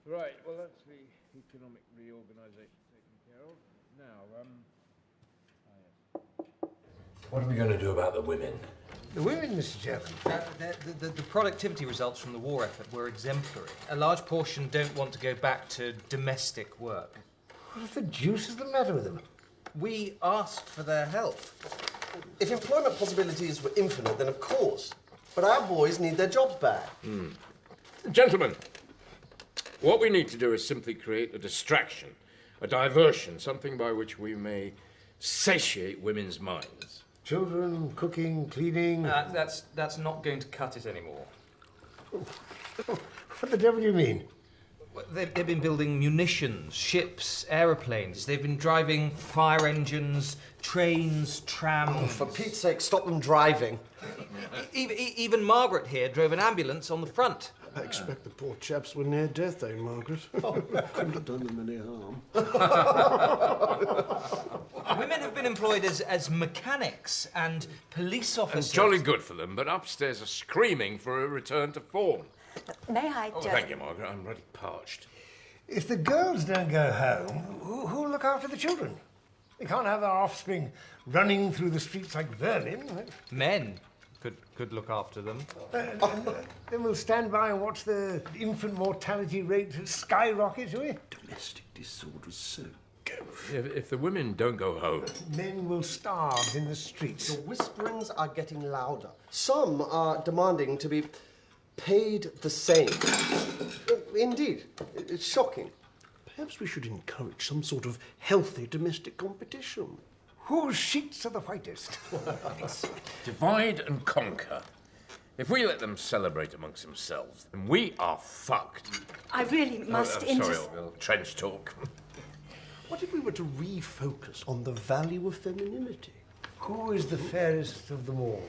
Right, well, that's the economic reorganisation taken care of. Now, What are we going to do about the women? The women, Mr. Chairman. The productivity results from the war effort were exemplary. A large portion don't want to go back to domestic work. What the deuce is the matter with them? We asked for their help. If employment possibilities were infinite, then of course. But our boys need their jobs back. Gentlemen, what we need to do is simply create a distraction, a diversion, something by which we may satiate women's minds. Children, cooking, cleaning. That's not going to cut it anymore. What the devil do you mean? They've been building munitions, ships, aeroplanes. They've been driving fire engines, trains, trams. Oh, for Pete's sake, stop them driving. Even Margaret here drove an ambulance on the front. I expect the poor chaps were near death, eh, Margaret? Couldn't have done them any harm. Women have been employed as mechanics and police officers. It's jolly good for them, but upstairs are screaming for a return to form. May I just... Thank you, Margaret. I'm really parched. If the girls don't go home, who'll look after the children? They can't have their offspring running through the streets like vermin. Men could look after them. Then we'll stand by and watch the infant mortality rate skyrocket, shall we? Domestic disorders so gauche. If the women don't go home... Men will starve in the streets. The whisperings are getting louder. Some are demanding to be paid the same. Indeed, it's shocking. Perhaps we should encourage some sort of healthy domestic competition. Whose sheets are the whitest? Divide and conquer. If we let them celebrate amongst themselves, then we are fucked. I really must Sorry, a little trench talk. What if we were to refocus on the value of femininity? Who is the fairest of them all?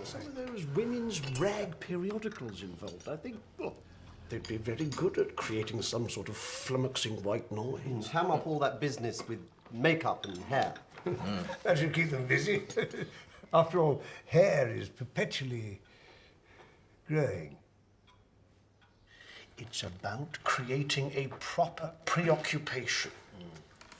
Some of those women's rag periodicals involved, I think, well, they'd be very good at creating some sort of flummoxing white noise. Ham up all that business with makeup and hair. That should keep them busy. After all, hair is perpetually growing. It's about creating a proper preoccupation.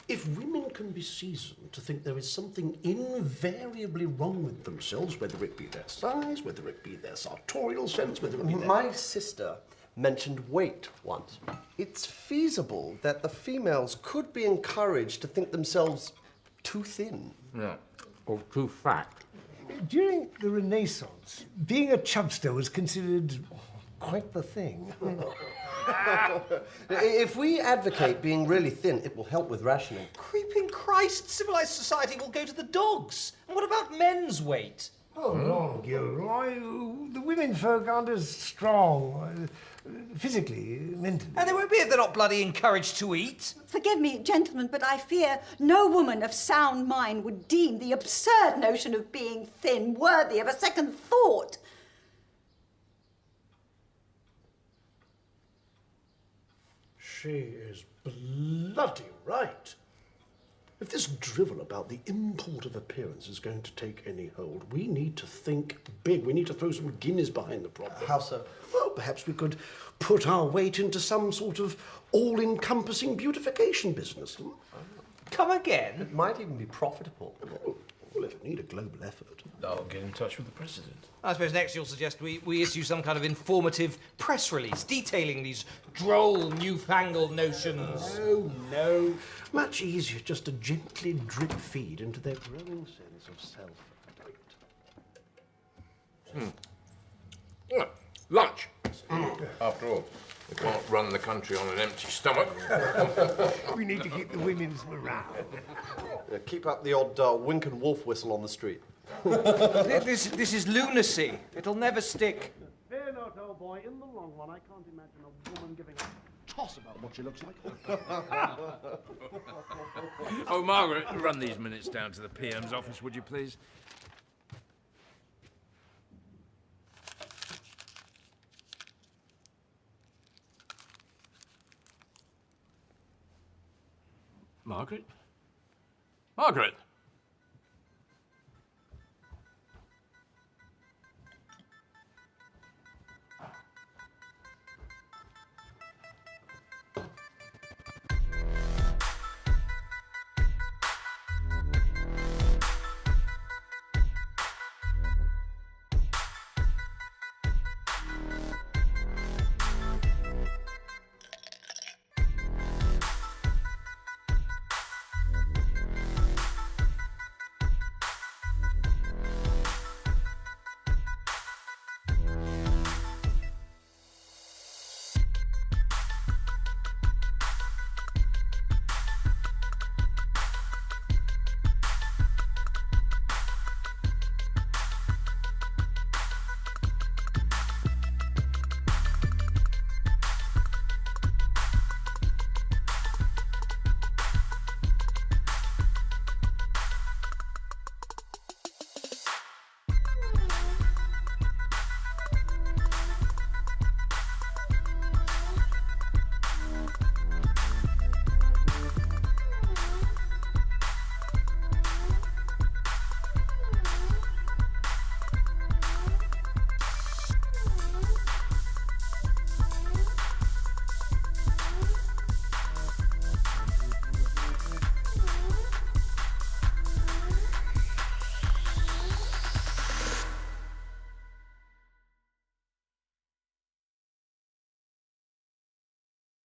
If women can be seasoned to think there is something invariably wrong with themselves, whether it be their size, whether it be their sartorial sense, whether it be their... My sister mentioned weight once. It's feasible that the females could be encouraged to think themselves too thin. Yeah, or too fat. During the Renaissance, being a chubster was considered quite the thing. If we advocate being really thin, it will help with rationing. Creeping Christ, civilized society will go to the dogs. And what about men's weight? Oh, Lord Gilroy, the women folk aren't as strong, physically, mentally. And they won't be if they're not bloody encouraged to eat. Forgive me, gentlemen, but I fear no woman of sound mind would deem the absurd notion of being thin worthy of a second thought. She is bloody right. If this drivel about the import of appearance is going to take any hold, we need to think big. We need to throw some guineas behind the problem. How so? Well, perhaps we could put our weight into some sort of all-encompassing beautification business. Come again? It might even be profitable. Well, it'll need a global effort. I'll get in touch with the president. I suppose next you'll suggest we issue some kind of informative press release detailing these droll, newfangled notions. No. Much easier just to gently drip feed into their growing sense of self-respect. Lunch. After all, we can't run the country on an empty stomach. We need to keep the women's morale. Keep up the odd wink and wolf whistle on the street. This is lunacy. It'll never stick. Fear not, old boy. In the long run, I can't imagine a woman giving a toss about what she looks like. Oh, Margaret, run these minutes down to the PM's office, would you please? Margaret? Margaret!